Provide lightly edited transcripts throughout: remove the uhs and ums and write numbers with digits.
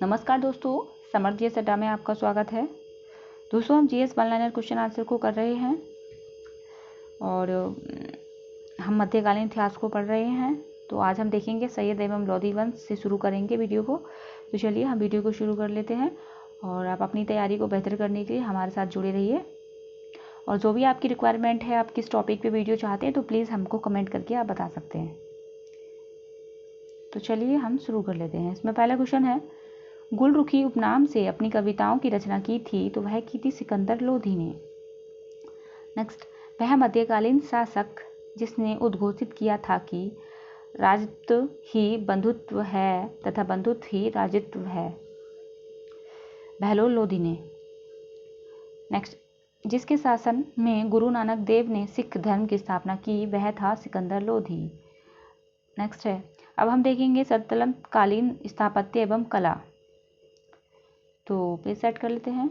नमस्कार दोस्तों, समर्थ जीएस अड्डा में आपका स्वागत है। दोस्तों, हम GS one liner question answer को कर रहे हैं और हम मध्यकालीन इतिहास को पढ़ रहे हैं। तो आज हम देखेंगे सैयद एवं लोधी वंश से शुरू करेंगे वीडियो को। तो चलिए हम वीडियो को शुरू कर लेते हैं और आप अपनी तैयारी को बेहतर करने के लिए हमारे साथ जुड़े रहिए। और जो भी आपकी रिक्वायरमेंट है, आप किस टॉपिक पे वीडियो चाहते हैं, तो प्लीज़ हमको कमेंट करके आप बता सकते हैं। तो चलिए हम शुरू कर लेते हैं। इसमें पहला क्वेश्चन है, गुलरुखी उपनाम से अपनी कविताओं की रचना की थी, तो वह की थी सिकंदर लोधी ने। नेक्स्ट, वह मध्यकालीन शासक जिसने उद्घोषित किया था कि राजत्व ही बंधुत्व है तथा बंधुत्व ही राजत्व है, बहलोल लोधी ने। नेक्स्ट, जिसके शासन में गुरु नानक देव ने सिख धर्म की स्थापना की, वह था सिकंदर लोधी। नेक्स्ट है, अब हम देखेंगे सल्तनत कालीन स्थापत्य एवं कला। तो पेज सेट कर लेते हैं।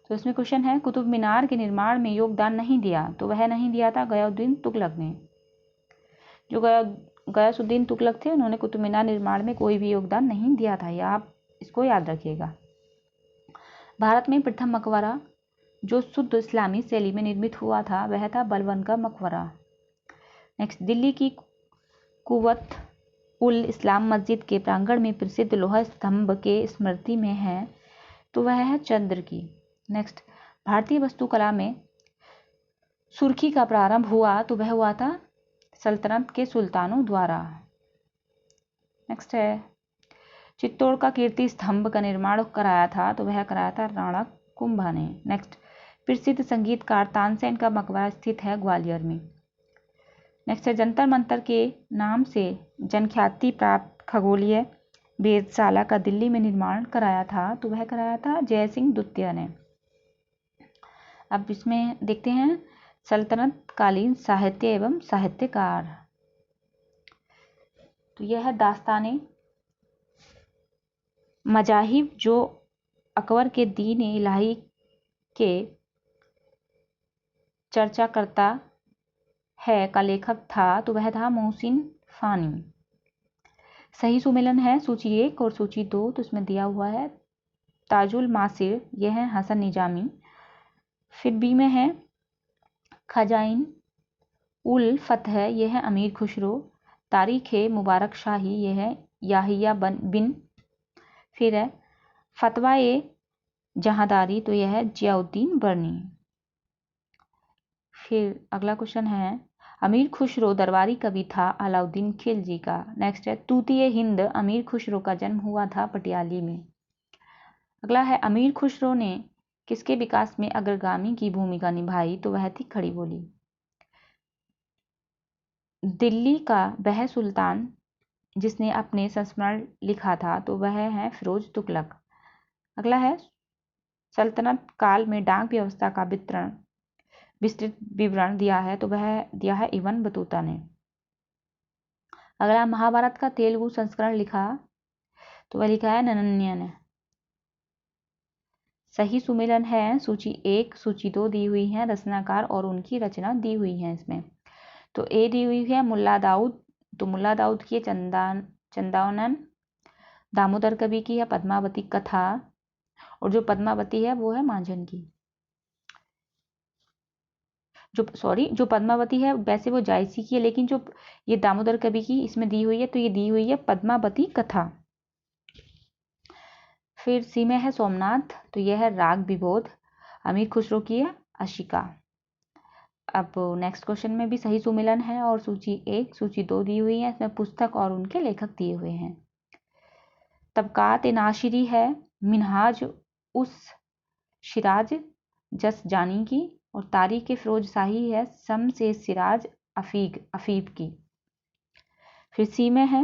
तो इसमें क्वेश्चन है, कुतुब मीनार के निर्माण में योगदान नहीं दिया, तो वह नहीं दिया था गयासुद्दीन तुगलक ने। जो गयासुद्दीन तुगलक थे, उन्होंने कुतुब मीनार निर्माण में कोई भी योगदान नहीं दिया था, या आप इसको याद रखिएगा। भारत में प्रथम मकबरा जो शुद्ध इस्लामी शैली में निर्मित हुआ था, वह था बलबन का मकबरा। नेक्स्ट, दिल्ली की कुवत उल इस्लाम मस्जिद के प्रांगण में प्रसिद्ध लोहा स्तंभ के स्मृति में है, तो वह है चंद्र की। नेक्स्ट, भारतीय वास्तुकला में सुर्खी का प्रारंभ हुआ, तो वह हुआ था सल्तनत के सुल्तानों द्वारा। नेक्स्ट है, चित्तौड़ का कीर्ति स्तंभ का निर्माण कराया था, तो वह कराया था राणा कुंभा ने। नेक्स्ट, प्रसिद्ध संगीतकार तानसेन का मकबरा स्थित है ग्वालियर में। नेक्स्ट है, जंतर मंतर के नाम से जनख्याति प्राप्त खगोलीय वेधशाला का दिल्ली में निर्माण कराया था, तो वह कराया था जय सिंह द्वितीय ने। अब इसमें देखते हैं सल्तनत कालीन साहित्य एवं साहित्यकार। तो यह है दास्ताने मजाहिब, जो अकबर के दीन इलाही के चर्चा करता है का लेखक था, तो वह था मोहसिन फानी। सही सुमेलन है सूची 1 और सूची 2, तो इसमें दिया हुआ है ताजुल मासिर, यह है हसन निजामी। फिर बी में है खजाइन उल फतह, यह है अमीर खुसरो। तारीख मुबारक शाही, यह है याहिया बिन। फिर है फतवा जहादारी, तो यह है जियाउद्दीन बर्नी। फिर अगला क्वेश्चन है, अमीर खुसरो दरबारी कवि था अलाउद्दीन खिलजी का। नेक्स्ट है, तूतीय हिंद अमीर खुसरो का जन्म हुआ था पटियाली में। अगला है, अमीर खुसरो ने किसके विकास में अग्रगामी की भूमिका निभाई, तो वह थी खड़ी बोली। दिल्ली का वह सुल्तान जिसने अपने संस्मरण लिखा था, तो वह है फिरोज तुगलक। अगला है, सल्तनत काल में डाक व्यवस्था का विस्तृत विवरण दिया है, तो वह दिया है इब्न बतूता ने। अगला, महाभारत का तेलुगु संस्करण लिखा, तो वह लिखा है नन्नय्य ने। सही सुमेलन है सूची 1, सूची 2 दी हुई है, रचनाकार और उनकी रचना दी हुई है इसमें। तो ए दी हुई है मुल्ला दाऊद, तो मुल्ला दाऊद की चंदानन। दामोदर कवि की है पद्मावती कथा, और जो पद्मावती है वो है मांझन की। जो पद्मावती है वैसे वो जायसी की है, लेकिन जो ये दामोदर कवि की इसमें दी हुई है, तो ये दी हुई है पद्मावती कथा। फिर सी में है सोमनाथ, तो यह है राग विबोध, अमीर खुसरो की है अशिका। अब नेक्स्ट क्वेश्चन में भी सही सुमेलन है और सूची 1, सूची 2 दी हुई है, इसमें पुस्तक और उनके लेखक दिए हुए हैं। तबकात नाशिरी है मिनहाज उस शिराज जस जानी की, और तारीख फिरोज शाही है सम से सिराज अफीब की। फिर सी में है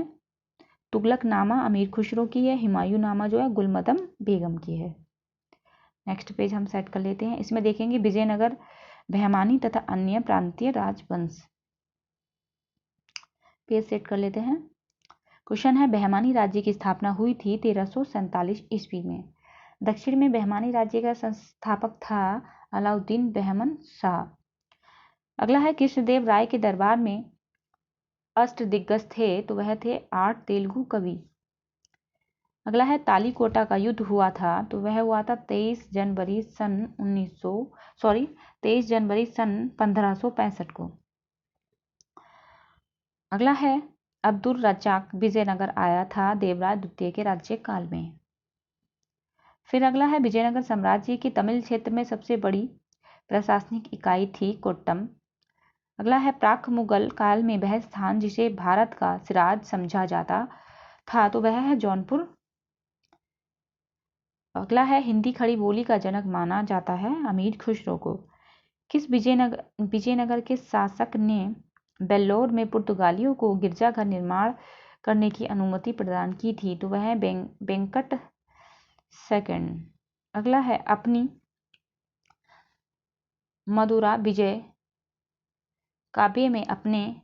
तुगलक नामा अमीर खुसरो की है, हुमायूं नामा जो है गुलमदम बेगम की है। नेक्स्ट पेज हम सेट कर लेते हैं। इसमें देखेंगे विजयनगर, बहमानी तथा अन्य प्रांतीय राजवंश। पेज सेट कर लेते हैं। क्वेश्चन है, बहमानी राज्य की स्थापना हुई थी 1347 ईस्वी में। दक्षिण में बहमानी राज्य का संस्थापक था अलाउद्दीन बहमन शाह। अगला है, कृष्णदेव राय के दरबार में अष्टदिग्गज थे तो वह थे 8 तेलुगु कवि। अगला है तालीकोटा का युद्ध हुआ था तो वह हुआ था 23 जनवरी सन 1565 को। अगला है अब्दुल रज्जाक विजयनगर आया था देवराय द्वितीय के राज्यकाल में। फिर अगला है विजयनगर साम्राज्य की तमिल क्षेत्र में सबसे बड़ी प्रशासनिक इकाई थी कोट्टम। अगला है प्राक मुगल काल में वह स्थान जिसे भारत का सिराज समझा जाता था तो वह है जौनपुर। अगला है हिंदी खड़ी बोली का जनक माना जाता है अमीर खुसरो को। किस विजयनगर के शासक ने बेल्लोर में पुर्तगालियों को गिरजाघर निर्माण करने की अनुमति प्रदान की थी तो वह है वेंकट सेकंड। अगला है अपनी मदुरा विजय काव्य में अपने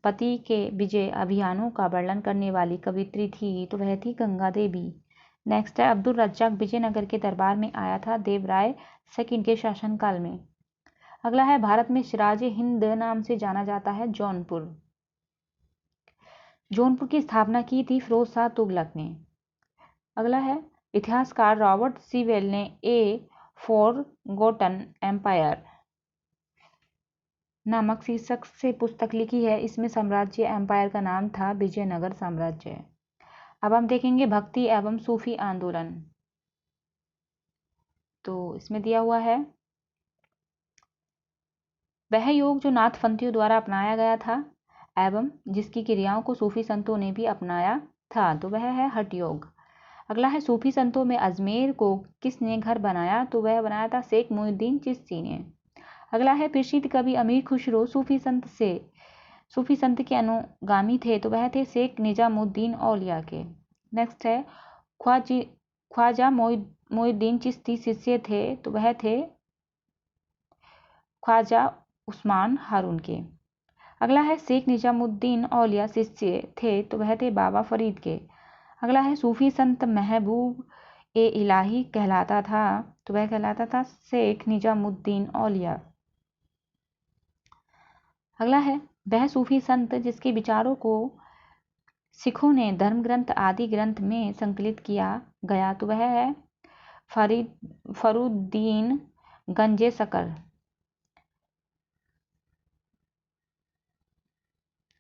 पति के विजय अभियानों का वर्णन करने वाली कवित्री थी तो वह थी गंगा देवी। नेक्स्ट है अब्दुल रज्जाक विजयनगर के दरबार में आया था देवराय सेकंड के शासनकाल में। अगला है भारत में सिराज हिंद नाम से जाना जाता है जौनपुर। जौनपुर की स्थापना की थी फिरोज शाह तुगलक ने। अगला है इतिहासकार रॉबर्ट सीवेल ने ए फॉरगॉटन एम्पायर नामक शीर्षक से पुस्तक लिखी है। इसमें साम्राज्य एम्पायर का नाम था विजयनगर साम्राज्य। अब हम देखेंगे भक्ति एवं सूफी आंदोलन। तो इसमें दिया हुआ है वह योग जो नाथपंथियों द्वारा अपनाया गया था एवं जिसकी क्रियाओं को सूफी संतों ने भी अपनाया था तो वह है हठ योग। अगला है सूफी संतों में अजमेर को किसने घर बनाया तो वह बनाया था शेख मोइनुद्दीन चिश्ती ने। अगला है प्रसिद्ध कवि अमीर खुसरो सूफी संत के अनुगामी थे तो वह थे शेख निजामुद्दीन औलिया के। नेक्स्ट है ख्वाजा मोइनुद्दीन चिश्ती शिष्य थे तो वह थे ख्वाजा उस्मान हारून के। अगला है शेख निजामुद्दीन औलिया शिष्य थे तो वह थे बाबा फरीद के। अगला है सूफी संत महबूब ए इलाही कहलाता था तो वह कहलाता था शेख निजामुद्दीन औलिया। अगला है वह सूफी संत जिसके विचारों को सिखों ने धर्म ग्रंथ आदि ग्रंथ में संकलित किया गया तो वह है फरुद्दीन गंजे सकर।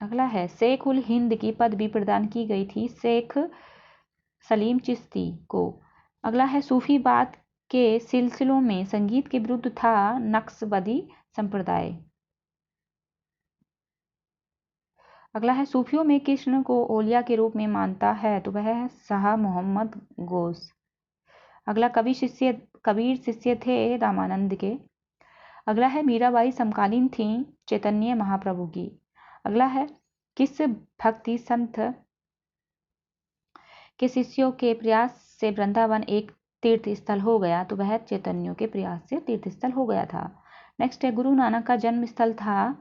अगला है शेख उल हिंद की पदवी प्रदान की गई थी शेख सलीम चिश्ती को। अगला है सूफी बात के सिलसिलों में संगीत के विरुद्ध था नक्शबंदी संप्रदाय। अगला है सूफियों में कृष्ण को औलिया के रूप में मानता है तो वह है शाह मोहम्मद गोस। अगला कबीर शिष्य थे रामानंद के। अगला है मीराबाई समकालीन थी चैतन्य महाप्रभु की। अगला है किस भक्ति संत के शिष्यों के प्रयास से वृंदावन एक तीर्थ स्थल हो गया तो वह चैतन्यों के प्रयास से तीर्थ स्थल हो गया था। नेक्स्ट है गुरु नानक का जन्म स्थल था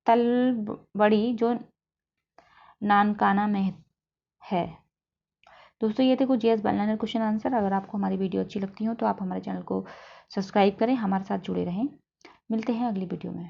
तलवड़ी जो नानकाना में है। दोस्तों ये थे कुछ जीएस बनलर्नर क्वेश्चन आंसर। अगर आपको हमारी वीडियो अच्छी लगती हो तो आप हमारे चैनल को सब्सक्राइब करें, हमारे साथ जुड़े रहें। मिलते हैं अगली वीडियो में।